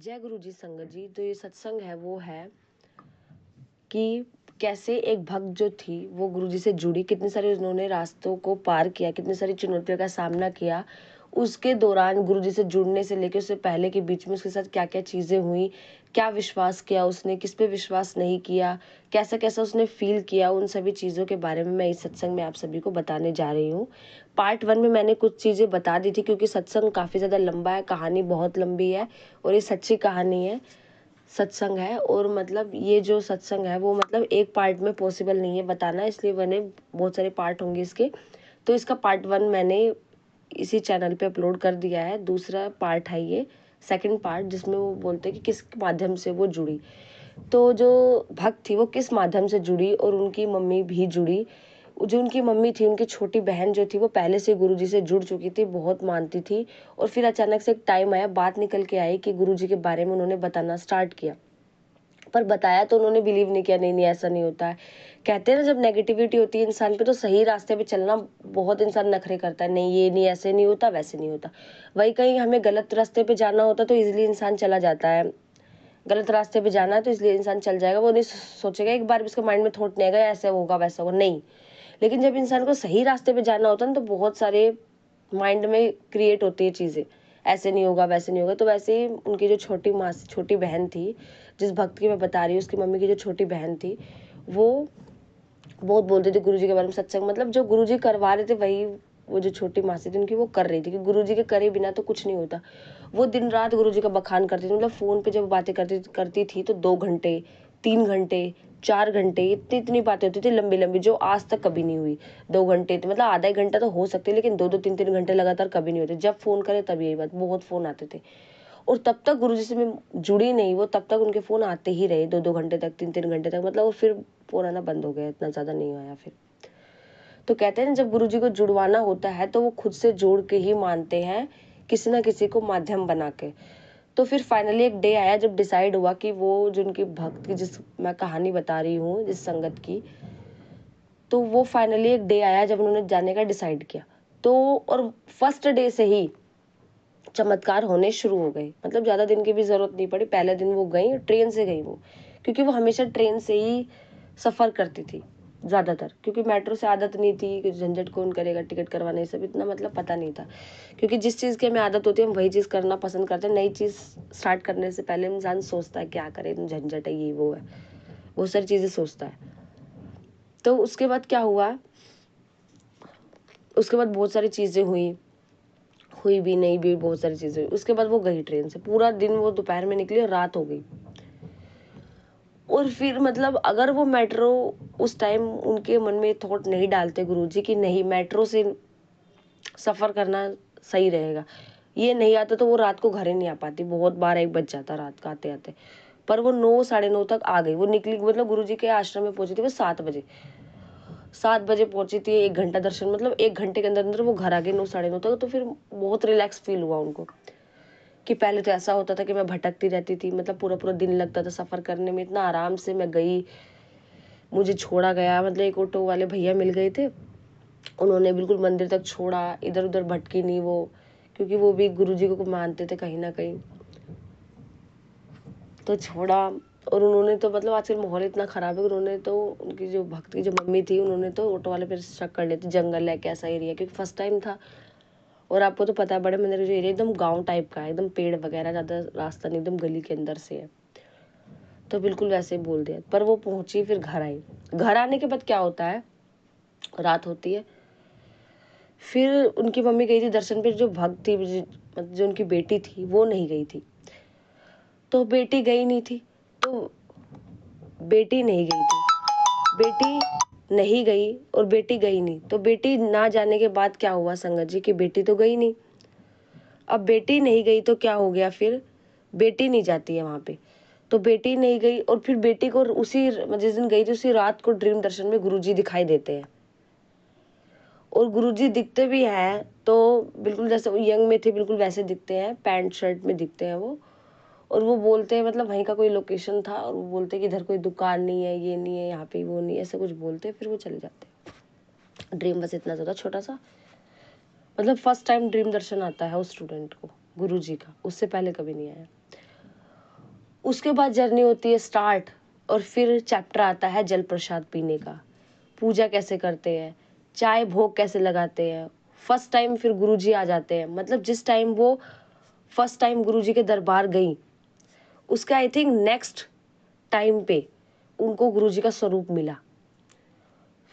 जय गुरु जी संगत जी। तो ये सत्संग है वो है कि कैसे एक भक्त जो थी वो गुरु जी से जुड़ी, कितने सारे उन्होंने रास्तों को पार किया, कितनी सारी चुनौतियों का सामना किया। उसके दौरान गुरु जी से जुड़ने से लेकर उससे पहले के बीच में उसके साथ क्या क्या चीज़ें हुई, क्या विश्वास किया उसने, किस पे विश्वास नहीं किया, कैसा कैसा उसने फील किया, उन सभी चीज़ों के बारे में मैं इस सत्संग में आप सभी को बताने जा रही हूँ। पार्ट 1 में मैंने कुछ चीज़ें बता दी थी क्योंकि सत्संग काफ़ी ज़्यादा लंबा है, कहानी बहुत लंबी है और ये सच्ची कहानी है, सत्संग है। और मतलब ये जो सत्संग है वो मतलब एक पार्ट में पॉसिबल नहीं है बताना, इसलिए मैंने बहुत सारे पार्ट होंगे इसके। तो इसका पार्ट 1 मैंने इसी चैनल पे अपलोड कर दिया है। दूसरा पार्ट है ये सेकंड पार्ट, जिसमें वो बोलते हैं कि किस माध्यम से वो जुड़ी। तो जो भक्त थी वो किस माध्यम से जुड़ी और उनकी मम्मी भी जुड़ी। जो उनकी मम्मी थी, उनकी छोटी बहन जो थी वो पहले से गुरुजी से जुड़ चुकी थी, बहुत मानती थी। और फिर अचानक से एक टाइम आया, बात निकल के आई कि गुरुजी के बारे में उन्होंने बताना स्टार्ट किया। पर बताया तो उन्होंने बिलीव नहीं किया, नहीं नहीं ऐसा नहीं होता है। कहते हैं ना, जब नेगेटिविटी होती है इंसान पे तो सही रास्ते पे चलना बहुत इंसान नखरे करता है, नहीं ये नहीं, ऐसे नहीं होता, वैसे नहीं होता। वही कहीं हमें गलत रास्ते पे जाना होता तो इजीली इंसान चला जाता है। गलत रास्ते पे जाना है तो इसलिए इंसान चल जाएगा, वो नहीं सोचेगा एक बार भी उसके माइंड में थॉट नहीं आएगा ऐसे होगा वैसा होगा, नहीं। लेकिन जब इंसान को सही रास्ते पे जाना होता है ना तो बहुत सारे माइंड में क्रिएट होती है चीज़ें, ऐसे नहीं होगा वैसे नहीं होगा। तो वैसे ही उनकी जो छोटी बहन थी, जिस भक्त की मैं बता रही हूँ, उसकी मम्मी की जो छोटी बहन थी, वो बहुत बोलती थी गुरुजी के बारे में। सत्संग मतलब जो गुरुजी करवा रहे थे वही वो जो छोटी मासी थी उनकी वो कर रही थी कि गुरुजी के करे बिना तो कुछ नहीं होता। वो दिन रात गुरुजी का बखान करती थी, मतलब फोन पे जब बातें करती थी तो 2 घंटे, 3 घंटे, 4 घंटे, इतनी बातें होती थी लंबी लंबी, जो आज तक कभी नहीं हुई। 2 घंटे तो मतलब आधा एक घंटा तो हो सकती है, लेकिन 2-2, 3-3 घंटे लगातार कभी नहीं होते। जब फोन करे तब यही बात, बहुत फोन आते थे। और तब तक गुरुजी से मैं जुड़ी नहीं, वो तब तक उनके फोन आते ही रहे 2-2 घंटे तक, 3-3 घंटे तक। मतलब वो फिर फोन आना बंद हो गया, इतना ज्यादा नहीं आया फिर। तो कहते हैं ना, जब गुरुजी को जुड़वाना होता है तो वो खुद से जोड़ के ही मानते हैं, किसी ना किसी को माध्यम बना के। तो फिर फाइनली एक डे आया जब डिसाइड हुआ कि वो जो उनकी भक्त की, जिस मैं कहानी बता रही हूँ जिस संगत की, तो वो फाइनली एक डे आया जब उन्होंने जाने का डिसाइड किया। तो और फर्स्ट डे से ही चमत्कार होने शुरू हो गए, मतलब ज्यादा दिन की भी जरूरत नहीं पड़ी। पहले दिन वो गई, ट्रेन से गई वो, क्योंकि वो हमेशा ट्रेन से ही सफर करती थी ज्यादातर, क्योंकि मेट्रो से आदत नहीं थी कि झंझट कौन करेगा, टिकट करवाने सब इतना मतलब पता नहीं था। क्योंकि जिस चीज की हमें आदत होती है हम वही चीज करना पसंद करते हैं। नई चीज स्टार्ट करने से पहले इंसान सोचता है क्या करे, झंझट है, ये वो है, बहुत सारी चीजें सोचता है। तो उसके बाद क्या हुआ, उसके बाद बहुत सारी चीजें हुई, हुई भी नहीं भी, बहुत सारी चीजें हुई। उसके बाद वो गई ट्रेन से, पूरा दिन वो दोपहर में निकली और रात हो गई। और फिर मतलब अगर वो मेट्रो उस टाइम उनके मन में थॉट नहीं डालते गुरुजी कि नहीं मेट्रो से सफर करना सही रहेगा, ये नहीं आता, तो वो रात को घर ही नहीं आ पाती, बहुत बार 1 बज जाता रात का आते आते। पर वो 9-9:30 तक आ गई, वो निकली, मतलब गुरुजी के आश्रम में पहुंची थी वो 7 बजे। 7 बजे पहुंची थी, 1 घंटा दर्शन, मतलब 1 घंटे के अंदर अंदर वो घर आ गई 9-9:30 तक। तो फिर बहुत रिलैक्स फील हुआ उनको, कि पहले तो ऐसा होता था कि मैं भटकती रहती थी, मतलब पूरा पूरा दिन लगता था सफर करने में। इतना आराम से मैं गई, मुझे छोड़ा गया, मतलब एक ऑटो वाले भैया मिल गए थे, उन्होंने बिल्कुल मंदिर तक छोड़ा, इधर उधर भटकी नहीं वो, क्योंकि वो भी गुरुजी को मानते थे कहीं ना कहीं। तो छोड़ा। और उन्होंने तो मतलब आजकल माहौल इतना खराब है, उन्होंने तो, उनकी जो भक्त की जो मम्मी थी, उन्होंने तो ऑटो वाले पे शक कर लेते, जंगल है कैसा एरिया, क्योंकि फर्स्ट टाइम था। और आपको तो पता है बड़े मंदिर का जो एरिया एकदम गांव टाइप का है, एकदम पेड़ वगैरह, ज्यादा रास्ता नहीं, एकदम गली के अंदर से है। तो बिल्कुल वैसे ही बोल दिया। पर वो पहुंची, फिर घर आई। घर आने के बाद क्या होता है, रात होती है, फिर उनकी मम्मी गई थी दर्शन पे। जो भक्त थी, मतलब जो उनकी बेटी थी, वो नहीं गई थी। तो बेटी गई नहीं थी, तो बेटी नहीं गई थी, बेटी नहीं गई और बेटी गई नहीं। तो बेटी ना जाने के बाद क्या हुआ संगत जी, की बेटी तो गई नहीं। अब बेटी नहीं गई तो क्या हो गया, फिर बेटी नहीं जाती है वहां पे। तो बेटी नहीं गई और फिर बेटी को उसी, जिस दिन गई थी उसी रात को ड्रीम दर्शन में गुरुजी दिखाई देते हैं। और गुरुजी दिखते भी हैं तो बिल्कुल जैसे वो यंग में थे बिल्कुल वैसे दिखते हैं, पैंट शर्ट में दिखते हैं वो। और वो बोलते हैं, मतलब वहीं का कोई लोकेशन था, और वो बोलते हैं कि इधर कोई दुकान नहीं है, ये नहीं है, यहाँ पे वो नहीं है, ऐसे कुछ बोलते हैं, फिर वो चले जाते हैं। ड्रीम बस इतना ज्यादा छोटा सा, मतलब फर्स्ट टाइम ड्रीम दर्शन आता है उस स्टूडेंट को गुरुजी का, उससे पहले कभी नहीं आया। उसके बाद जर्नी होती है स्टार्ट, और फिर चैप्टर आता है जल प्रसाद पीने का। पूजा कैसे करते हैं, चाय भोग कैसे लगाते हैं। फर्स्ट टाइम फिर गुरुजी आ जाते हैं, मतलब जिस टाइम वो फर्स्ट टाइम गुरुजी के दरबार गई, उसका आई थिंक नेक्स्ट टाइम पे उनको गुरुजी का स्वरूप मिला।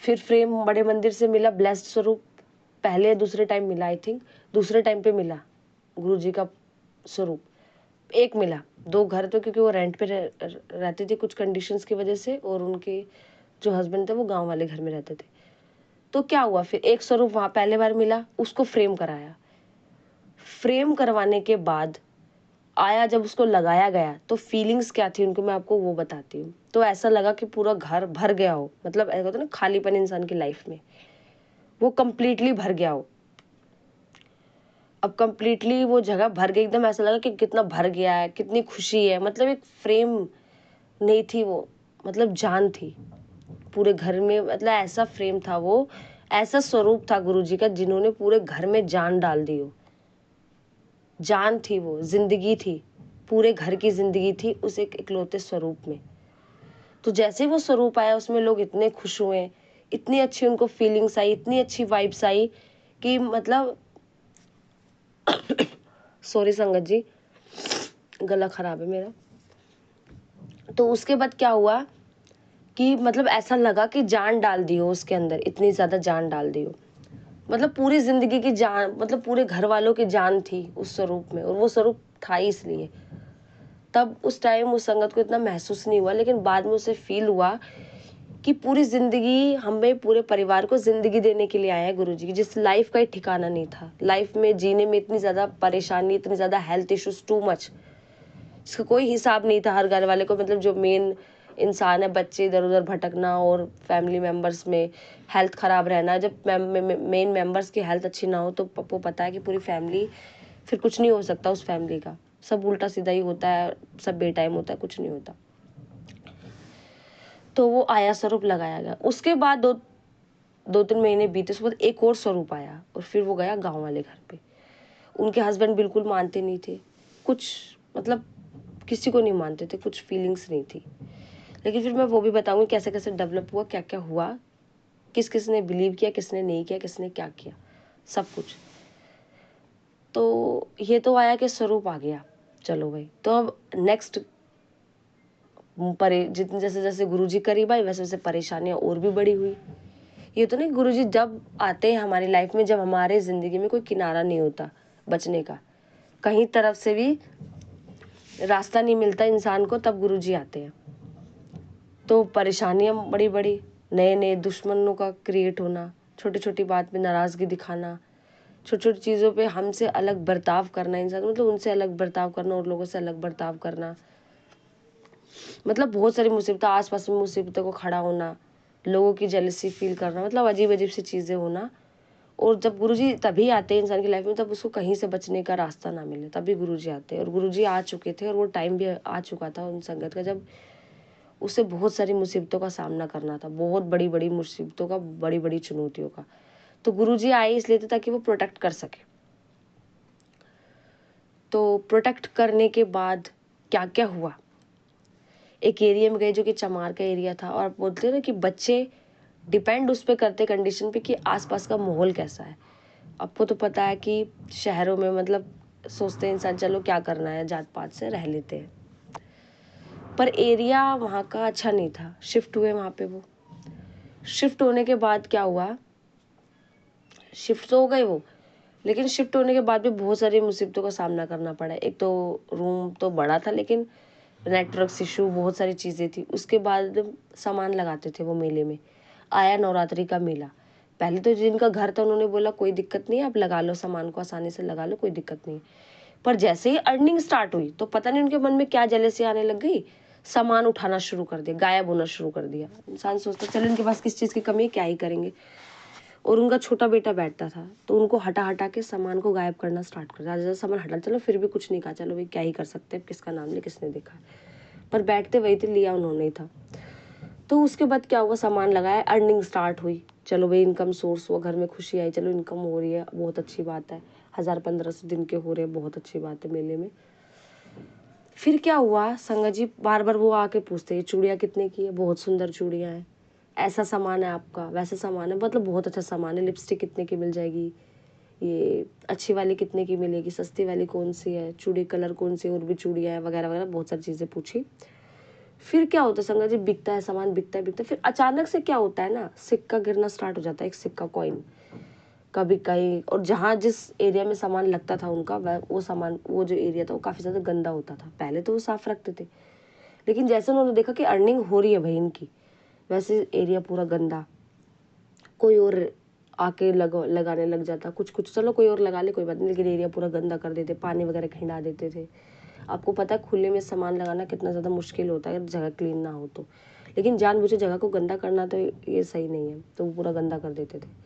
फिर फ्रेम बड़े मंदिर से मिला ब्लेस्ड स्वरूप, पहले दूसरे टाइम मिला, आई थिंक दूसरे टाइम पे मिला गुरुजी का स्वरूप। एक मिला, 2 घर तो क्योंकि वो रेंट पे रहते थे कुछ कंडीशंस की वजह से, और उनके जो हस्बैंड थे वो गांव वाले घर में रहते थे। तो क्या हुआ, फिर एक स्वरूप वहां पहले बार मिला, उसको फ्रेम कराया। फ्रेम करवाने के बाद आया, जब उसको लगाया गया तो फीलिंग्स क्या थी उनको मैं आपको वो बताती हूँ। तो ऐसा लगा कि पूरा घर भर गया हो, मतलब ऐसा होता है ना खालीपन इंसान की लाइफ में, वो कंप्लीटली भर गया हो। अब कंप्लीटली वो जगह भर गई, एकदम ऐसा लगा कि कितना भर गया है, कितनी खुशी है। मतलब एक फ्रेम नहीं थी वो, मतलब जान थी पूरे घर में। मतलब ऐसा फ्रेम था वो, ऐसा स्वरूप था गुरुजी का जिन्होंने पूरे घर में जान डाल दी हो। जान थी वो, जिंदगी थी, पूरे घर की जिंदगी थी उस एक इकलौते स्वरूप में। तो जैसे वो स्वरूप आया उसमें लोग इतने खुश हुए, इतनी अच्छी उनको फीलिंग्स आई, इतनी अच्छी वाइब्स आई कि मतलब सॉरी संगत जी, गला खराब है मेरा। तो उसके बाद क्या हुआ कि मतलब ऐसा लगा कि जान डाल दी हो उसके अंदर, इतनी ज्यादा जान डाल दी हो। मतलब पूरी जिंदगी की जान, मतलब पूरे घर वालों की जान थी उस स्वरूप में, और वो स्वरूप था ही इसलिए। तब उस टाइम उस संगत को इतना महसूस नहीं हुआ, लेकिन बाद में उसे फील हुआ कि पूरी जिंदगी हमें, पूरे परिवार को जिंदगी देने के लिए आया है गुरुजी, जिस लाइफ का ही ठिकाना नहीं था। लाइफ में जीने में इतनी ज्यादा परेशानी, इतनी ज्यादा हेल्थ इश्यूज, टू मच, इसका कोई हिसाब नहीं था हर घर वाले को। मतलब जो मेन इंसान है, बच्चे इधर उधर भटकना और फैमिली मेंबर्स में हेल्थ खराब रहना। जब मेन मेंबर्स की हेल्थ अच्छी ना हो तो आपको पता है कि पूरी फैमिली, फिर कुछ नहीं हो सकता उस फैमिली का, सब उल्टा सीधा ही होता है, सब बेटाइम होता है, कुछ नहीं होता। तो वो आया, स्वरूप लगाया गया। उसके बाद 2-3 महीने बीते, उसके बाद एक और स्वरूप आया, और फिर वो गया गाँव वाले घर पे। उनके हस्बैंड बिल्कुल मानते नहीं थे कुछ, मतलब किसी को नहीं मानते थे, कुछ फीलिंग्स नहीं थी। लेकिन फिर मैं वो भी बताऊंगी कैसे कैसे डेवलप हुआ, क्या क्या हुआ, किस किस ने बिलीव किया, किसने नहीं किया, किसने क्या किया, सब कुछ। तो ये तो आया कि स्वरूप आ गया, चलो भाई। तो अब नेक्स्ट जितने जैसे जैसे गुरुजी करीब आए वैसे वैसे परेशानियां और भी बड़ी हुई। ये तो नहीं, गुरुजी जब आते हैं हमारी लाइफ में, जब हमारे जिंदगी में कोई किनारा नहीं होता बचने का, कहीं तरफ से भी रास्ता नहीं मिलता इंसान को, तब गुरुजी आते हैं। तो परेशानियां बड़ी बड़ी, नए नए दुश्मनों का क्रिएट होना, छोटी छोटी बात पे नाराजगी दिखाना, छोटी छोटी चीज़ों पे हमसे अलग बर्ताव करना इंसान, मतलब उनसे अलग बर्ताव करना और लोगों से अलग बर्ताव करना। मतलब बहुत सारी मुसीबतें, आसपास में मुसीबतों को खड़ा होना, लोगों की जेलसी फील करना, मतलब अजीब अजीब सी चीज़ें होना। और जब गुरुजी तभी आते हैं इंसान की लाइफ में, तब उसको कहीं से बचने का रास्ता ना मिले, तभी गुरुजी आते हैं। और गुरुजी आ चुके थे, और वो टाइम भी आ चुका था उन संगत का जब उसे बहुत सारी मुसीबतों का सामना करना था, बहुत बड़ी बड़ी मुसीबतों का, बड़ी बड़ी चुनौतियों का। तो गुरुजी आए इसलिए थे ताकि वो प्रोटेक्ट कर सके। तो प्रोटेक्ट करने के बाद क्या क्या हुआ, एक एरिया में गए जो कि चमार का एरिया था, और बोलते हैं ना कि बच्चे डिपेंड उस पर करते कंडीशन पे कि आसपास का माहौल कैसा है। आपको तो पता है कि शहरों में मतलब सोचते हैं इंसान चलो क्या करना है, जात पात से रह लेते हैं, पर एरिया वहाँ का अच्छा नहीं था। शिफ्ट हुए वहाँ पे, वो शिफ्ट होने के बाद क्या हुआ, शिफ्ट तो हो गए वो, लेकिन शिफ्ट होने के बाद भी बहुत सारी मुसीबतों का सामना करना पड़ा। एक तो रूम तो बड़ा था, लेकिन नेटवर्क इशू, बहुत सारी चीज़ें थी। उसके बाद सामान लगाते थे वो मेले में। आया नवरात्रि का मेला, पहले तो जिनका घर था उन्होंने बोला कोई दिक्कत नहीं है, आप लगा लो सामान को, आसानी से लगा लो, कोई दिक्कत नहीं। पर जैसे ही अर्निंग स्टार्ट हुई तो पता नहीं उनके मन में क्या जेलसी आने लग गई, सामान उठाना शुरू कर दिया, गायब होना शुरू कर दिया। इंसान सोचता चलो इनके पास किस चीज़ की कमी है, क्या ही करेंगे। और उनका छोटा बेटा बैठता था, तो उनको हटा हटा के सामान को गायब करना स्टार्ट कर दिया। सामान हटा, चलो फिर भी कुछ नहीं कहा, चलो भाई क्या ही कर सकते हैं, किसका नाम ले, किसने देखा, पर बैठते वही थे, लिया उन्होंने ही था। तो उसके बाद क्या हुआ, सामान लगाया, अर्निंग स्टार्ट हुई, चलो भाई इनकम सोर्स हुआ, घर में खुशी आई, चलो इनकम हो रही है, बहुत अच्छी बात है। 1000-1500 दिन के हो रहे हैं, बहुत अच्छी बात है मेले में। फिर क्या हुआ, संगत जी बार बार वो आके पूछते ये चूड़ियाँ कितने की है, बहुत सुंदर चूड़ियाँ हैं, ऐसा सामान है आपका, वैसा सामान है, मतलब बहुत अच्छा सामान है, लिपस्टिक कितने की मिल जाएगी, ये अच्छी वाली कितने की मिलेगी, सस्ती वाली कौन सी है, चूड़ी कलर कौन सी और भी चूड़ियाँ है, वगैरह वगैरह बहुत सारी चीज़ें पूछी। फिर क्या होता है संगत जी, बिकता है सामान, बिकता है, फिर अचानक से क्या होता है ना, सिक्का गिरना स्टार्ट हो जाता है, एक सिक्का कॉइन कभी कहीं, और जहाँ जिस एरिया में सामान लगता था उनका, वो सामान, वो जो एरिया था वो काफ़ी ज़्यादा गंदा होता था। पहले तो वो साफ रखते थे, लेकिन जैसे उन्होंने देखा कि अर्निंग हो रही है भाई इनकी, वैसे एरिया पूरा गंदा, कोई और आके लगाने लग जाता, कुछ कुछ चलो कोई और लगा ले कोई बात नहीं, लेकिन एरिया पूरा गंदा कर देते, पानी वगैरह खिंडा देते थे। आपको पता है खुले में सामान लगाना कितना ज़्यादा मुश्किल होता है अगर जगह क्लीन ना हो तो, लेकिन जानबूझे जगह को गंदा करना तो ये सही नहीं है, तो वो पूरा गंदा कर देते थे।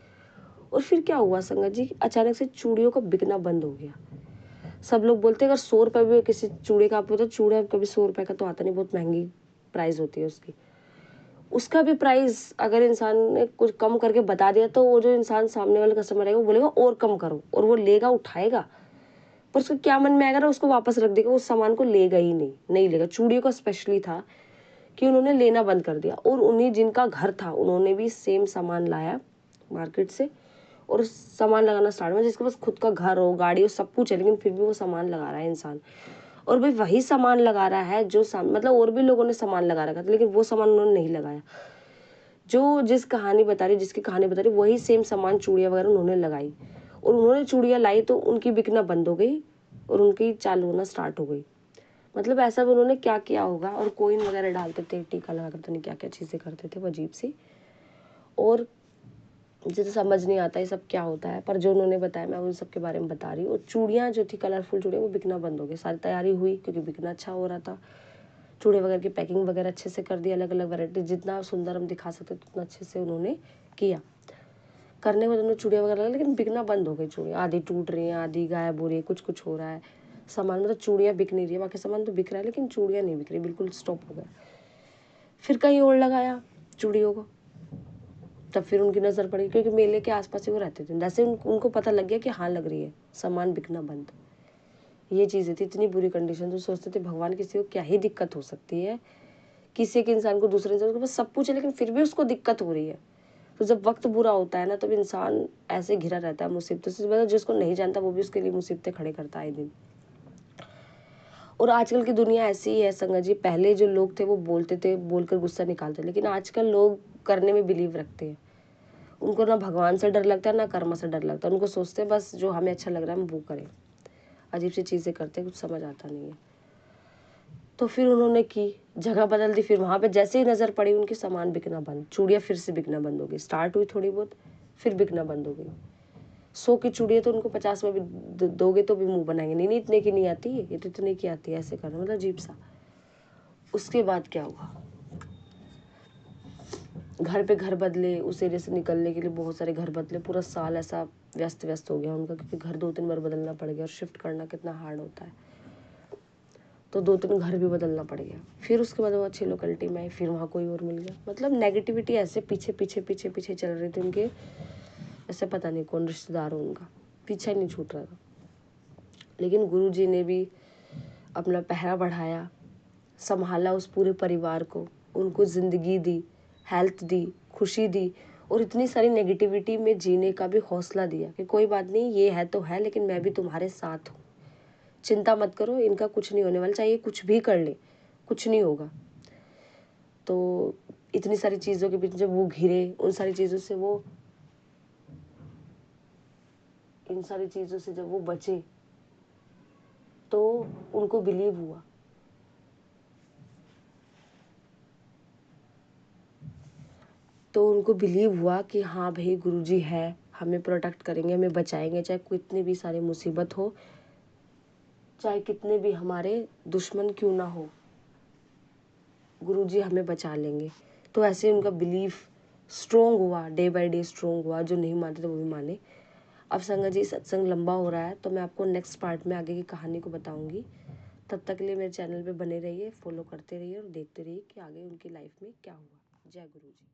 और फिर क्या हुआ संगत जी, अचानक से चूड़ियों का बिकना बंद हो गया। सब लोग बोलते हैं अगर 100 रुपये भी किसी चूड़े का, आपको तो चूड़ा कभी 100 रुपये का तो आता नहीं, बहुत महंगी प्राइस होती है उसकी, उसका भी प्राइस अगर इंसान ने कुछ कम करके बता दिया तो वो जो इंसान सामने वाला कस्टमर है वो बोलेगा और कम करो, और वो लेगा, उठाएगा, पर उसको क्या मन में आएगा ना, उसको वापस रख देगा, उस सामान को लेगा ही नहीं लेगा। चूड़ियों का स्पेशली था कि उन्होंने लेना बंद कर दिया, और उन्हीं जिनका घर था उन्होंने भी सेम सामान लाया मार्केट से और सामान लगाना स्टार्ट हुआ, जिसके पास खुद का घर हो, गाड़ी हो, सब कुछ है, लेकिन फिर भी वो सामान लगा रहा है इंसान। और भाई वही सामान लगा रहा है जो मतलब और भी लोगों ने सामान लगा रखा था, लेकिन वो सामान उन्होंने नहीं लगाया। जो जिस कहानी बता रही, जिसकी कहानी बता रही, वही सेम सामान चूड़ियाँ वगैरह उन्होंने लगाई, और उन्होंने चूड़ियाँ लाई तो उनकी बिकना बंद हो गई और उनकी चालू होना स्टार्ट हो गई। मतलब ऐसा भी उन्होंने क्या किया होगा, और कोइन वगैरह डालते थे, टीका लगा कर, नहीं क्या क्या चीज़ें करते थे वो अजीब सी, और मुझे तो समझ नहीं आता ये सब क्या होता है, पर जो उन्होंने बताया मैं उन सब के बारे में बता रही हूँ। और चूड़ियाँ जो थी, कलरफुल चूड़ियाँ, वो बिकना बंद हो गई, सारी तैयारी हुई क्योंकि बिकना अच्छा हो रहा था, चूड़े वगैरह की पैकिंग वगैरह अच्छे से कर दी, अलग अलग वैरायटी जितना सुंदर हम दिखा सकते उतना अच्छे से उन्होंने किया। करने के बाद उन्होंने चूड़ियाँ वगैरह, लेकिन बिकना बंद हो गई चूड़ियाँ, आधी टूट रही हैं, आधी गायब हो रही है, कुछ कुछ हो रहा है सामान, मतलब चूड़ियाँ बिक नहीं रही है, बाकी सामान तो बिक रहा है लेकिन चूड़ियाँ नहीं बिक रही, बिल्कुल स्टॉप हो गया। फिर कहीं और लगाया चूड़ियों को, तब फिर उनकी नज़र पड़ी, क्योंकि मेले के आसपास ही वो रहते थे, जैसे उनको पता लग गया कि हाँ लग रही है, सामान बिकना बंद। ये चीज़ें थी, इतनी बुरी कंडीशन, तो सोचते थे भगवान किसी को क्या ही दिक्कत हो सकती है, किसी एक इंसान को दूसरे इंसान के पास सब कुछ है लेकिन फिर भी उसको दिक्कत हो रही है। तो जब वक्त बुरा होता है ना, तब इंसान ऐसे घिरा रहता है मुसीबतों से, मतलब जिसको नहीं जानता वो भी उसके लिए मुसीबतें खड़े करता है दिन। और आजकल की दुनिया ऐसी ही है संगत जी, पहले जो लोग थे वो बोलते थे, बोलकर गुस्सा निकालते, लेकिन आजकल लोग करने में बिलीव रखते हैं। उनको ना भगवान से डर लगता है ना कर्म से डर लगता है, उनको सोचते हैं बस जो हमें अच्छा लग रहा है हम वो करें, अजीब सी चीज़ें करते हैं, कुछ समझ आता नहीं है। तो फिर उन्होंने की जगह बदल दी, फिर वहाँ पे जैसे ही नज़र पड़ी उनकी सामान बिकना बंद, चूड़ियाँ फिर से बिकना बंद हो गई, स्टार्ट हुई थोड़ी बहुत, फिर बिकना बंद हो गई। 100 की चूड़ियाँ तो उनको 50 में भी दोगे तो भी मुंह बनाएंगे, नहीं नहीं इतने की नहीं आती, ये तो इतने की आती है, ऐसे करना, मतलब अजीब सा। उसके बाद क्या हुआ, घर पे घर बदले, उस एरिया से निकलने के लिए बहुत सारे घर बदले, पूरा साल ऐसा व्यस्त व्यस्त हो गया उनका, क्योंकि घर 2-3 बार बदलना पड़ गया, और शिफ्ट करना कितना हार्ड होता है, तो 2-3 घर भी बदलना पड़ गया। फिर उसके बाद वो अच्छी लोकेलिटी में आई, फिर वहाँ कोई और मिल गया, मतलब नेगेटिविटी ऐसे पीछे पीछे पीछे पीछे चल रही थी उनके, ऐसे पता नहीं कौन रिश्तेदार हो उनका, पीछा ही नहीं छूट रहा था। लेकिन गुरुजी ने भी अपना पहरा बढ़ाया, संभाला उस पूरे परिवार को, उनको ज़िंदगी दी, हेल्थ दी, खुशी दी, और इतनी सारी नेगेटिविटी में जीने का भी हौसला दिया कि कोई बात नहीं, ये है तो है लेकिन मैं भी तुम्हारे साथ हूँ, चिंता मत करो, इनका कुछ नहीं होने वाला, चाहे कुछ भी कर ले कुछ नहीं होगा। तो इतनी सारी चीज़ों के बीच जब वो घिरे, उन सारी चीज़ों से वो, इन सारी चीज़ों से जब वो बचे तो उनको बिलीव हुआ, तो उनको बिलीव हुआ कि हाँ भाई गुरुजी है, हमें प्रोटेक्ट करेंगे, हमें बचाएंगे, चाहे कितने भी सारे मुसीबत हो, चाहे कितने भी हमारे दुश्मन क्यों ना हो, गुरुजी हमें बचा लेंगे। तो ऐसे उनका बिलीफ स्ट्रोंग हुआ, डे बाय डे स्ट्रोंग हुआ, जो नहीं मानते थे वो भी माने। अब संगत जी सत्संग लंबा हो रहा है, तो मैं आपको नेक्स्ट पार्ट में आगे की कहानी को बताऊंगी। तब तक के लिए मेरे चैनल पे बने रहिए, फॉलो करते रहिए और देखते रहिए कि आगे उनकी लाइफ में क्या हुआ। जय गुरु जी।